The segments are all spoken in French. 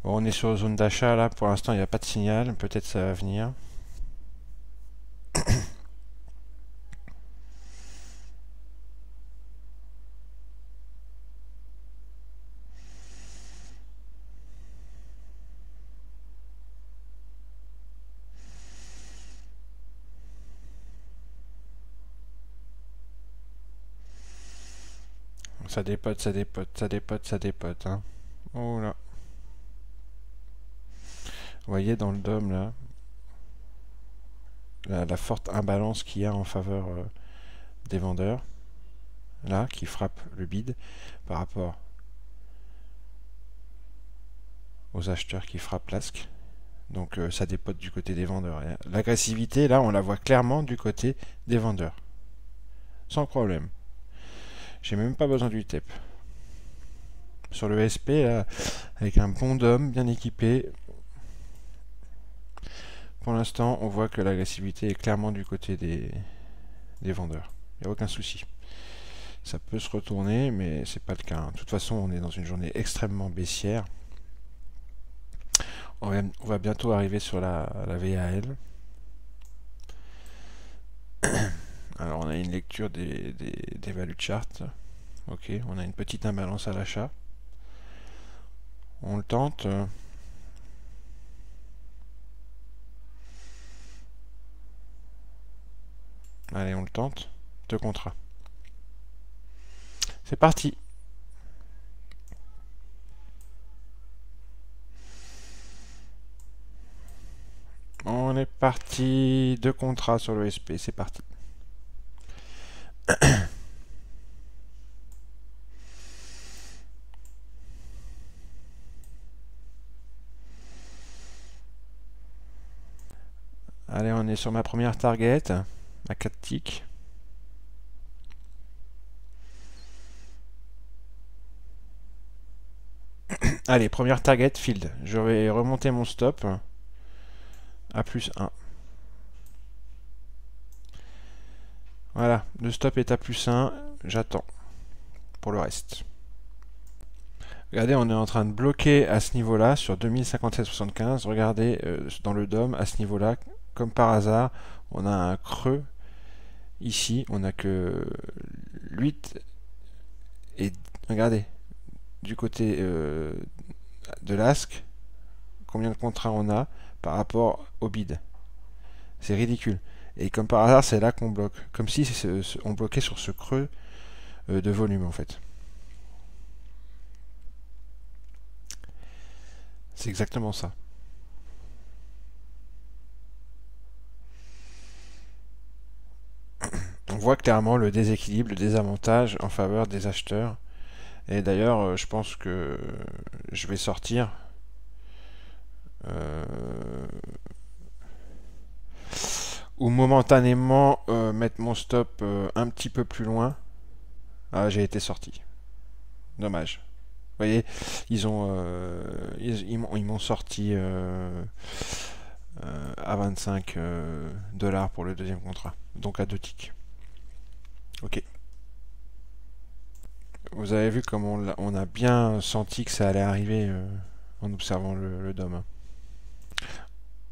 Bon, on est sur zone d'achat là, pour l'instant il n'y a pas de signal, peut-être ça va venir. Ça dépote, ça dépote, ça dépote, ça dépote. Hein. Oh là. Vous voyez dans le dôme là, la forte imbalance qu'il y a en faveur des vendeurs, là, qui frappe le bid par rapport aux acheteurs qui frappent l'asque. Donc ça dépote du côté des vendeurs. L'agressivité, là, on la voit clairement du côté des vendeurs. Sans problème. J'ai même pas besoin du TEP. Sur le SP, là, avec un bon dôme bien équipé, pour l'instant, on voit que l'agressivité est clairement du côté des vendeurs. Il n'y a aucun souci. Ça peut se retourner, mais c'est pas le cas. De toute façon, on est dans une journée extrêmement baissière. On va bientôt arriver sur la VAL. Alors, on a une lecture des value charts. Ok, on a une petite imbalance à l'achat. On le tente. Allez, on le tente. 2 contrats. C'est parti. On est parti. 2 contrats sur le SP. C'est parti. Allez, on est sur ma première target. À 4 ticks. Allez, première target, field. Je vais remonter mon stop à plus 1. Voilà, le stop est à plus 1. J'attends pour le reste. Regardez, on est en train de bloquer à ce niveau-là, sur 2057,75. Regardez, dans le DOM, à ce niveau-là, comme par hasard, on a un creux. Ici, on n'a que 8. Et regardez, du côté de l'ASC, combien de contrats on a par rapport au bid. C'est ridicule. Et comme par hasard, c'est là qu'on bloque. Comme si on bloquait sur ce creux de volume, en fait. C'est exactement ça. On voit clairement le déséquilibre, le désavantage en faveur des acheteurs. Et d'ailleurs, je pense que je vais sortir ou momentanément mettre mon stop un petit peu plus loin. Ah, j'ai été sorti. Dommage. Vous voyez, ils m'ont sorti à 25 $ pour le deuxième contrat. Donc à 2 ticks. Ok. Vous avez vu comme on a bien senti que ça allait arriver en observant le DOM.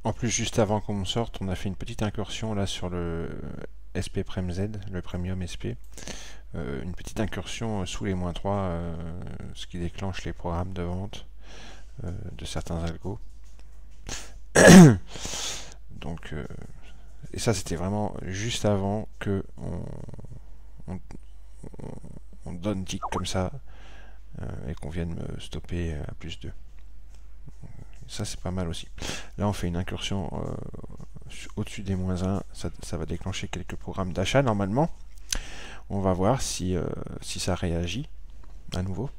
En plus, juste avant qu'on sorte, on a fait une petite incursion là sur le SP Prem Z, le Premium SP. Une petite incursion sous les -3, ce qui déclenche les programmes de vente de certains algos. Donc, et ça, c'était vraiment juste avant que on donne tick comme ça et qu'on vienne me stopper à plus 2. Ça, c'est pas mal aussi. Là, on fait une incursion au-dessus des -1. Ça va déclencher quelques programmes d'achat normalement. On va voir si ça réagit à nouveau.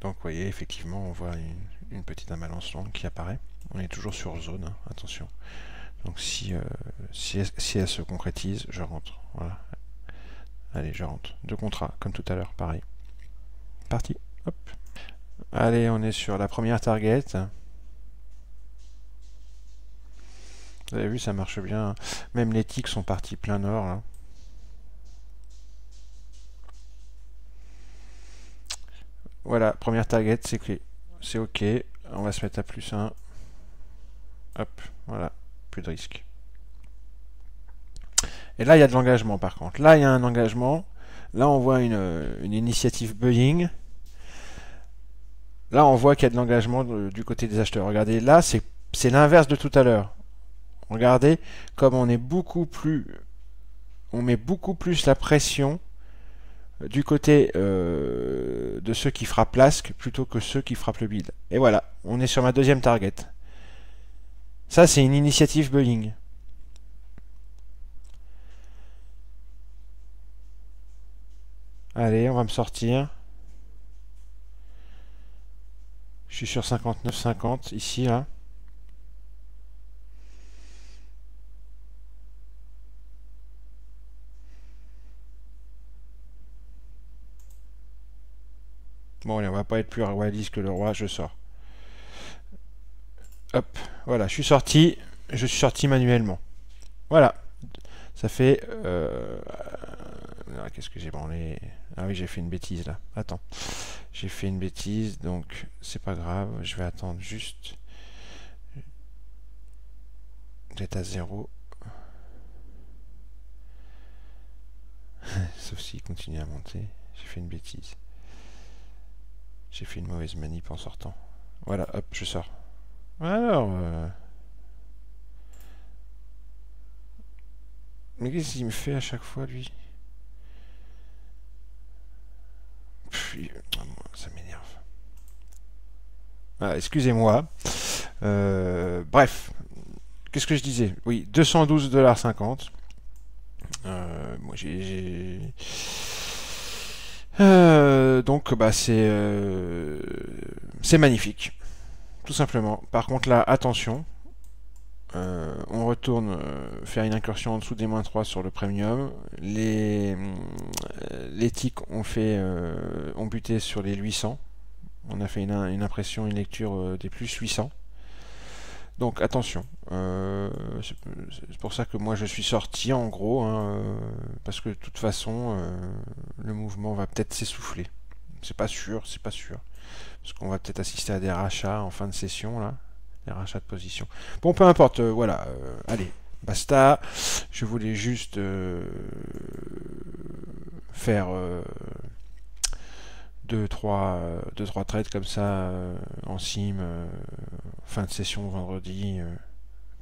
Donc vous voyez, effectivement, on voit une petite imbalance longue qui apparaît. On est toujours sur zone, hein, attention. Donc si elle se concrétise, je rentre. Voilà. Allez, je rentre. 2 contrats, comme tout à l'heure, pareil. Parti. Hop. Allez, on est sur la première target. Vous avez vu, ça marche bien. Même les ticks sont partis plein nord, là. Voilà, première target, c'est clé. c'est OK. On va se mettre à +1. Hop, voilà, plus de risque. Et là, il y a de l'engagement par contre. Là, il y a un engagement. Là, on voit une initiative buying. Là, on voit qu'il y a de l'engagement du côté des acheteurs. Regardez, là, c'est l'inverse de tout à l'heure. Regardez, comme on met beaucoup plus la pression du côté de ceux qui frappent l'ask plutôt que ceux qui frappent le bid. Et voilà, on est sur ma deuxième target. Ça, c'est une initiative buying. Allez, on va me sortir. Je suis sur 59,50 ici, là. Bon, allez, on va pas être plus royaliste que le roi, je sors. Hop, voilà, je suis sorti manuellement. Voilà, ça fait... qu'est-ce que j'ai branlé? Ah oui, j'ai fait une bêtise là. Attends, j'ai fait une bêtise, donc c'est pas grave, je vais attendre juste d'être à 0. Sauf s'il continue à monter. J'ai fait une bêtise. J'ai fait une mauvaise manip en sortant. Voilà, hop, je sors. Alors... Mais qu'est-ce qu'il me fait à chaque fois, lui? Ça m'énerve. Ah, excusez-moi. Bref. Qu'est-ce que je disais? Oui, 212,50 $. Moi, donc, bah, c'est magnifique. Tout simplement. Par contre, là, attention. On retourne faire une incursion en dessous des -3 sur le premium. Les ticks ont buté sur les 800. On a fait une impression, une lecture des plus 800. Donc attention. C'est pour ça que moi je suis sorti en gros, hein, parce que de toute façon le mouvement va peut-être s'essouffler. C'est pas sûr, parce qu'on va peut-être assister à des rachats en fin de session là. Rachat de position. Bon, peu importe, voilà. Allez, basta. Je voulais juste faire 2-3 trades comme ça en sim, fin de session vendredi,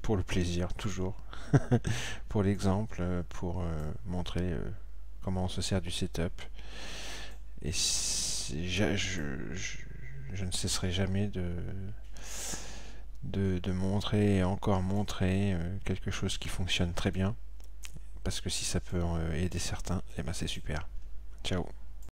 pour le plaisir, toujours. Pour l'exemple, pour montrer comment on se sert du setup. Et je ne cesserai jamais de montrer et encore montrer quelque chose qui fonctionne très bien, parce que si ça peut aider certains, et ben c'est super. Ciao.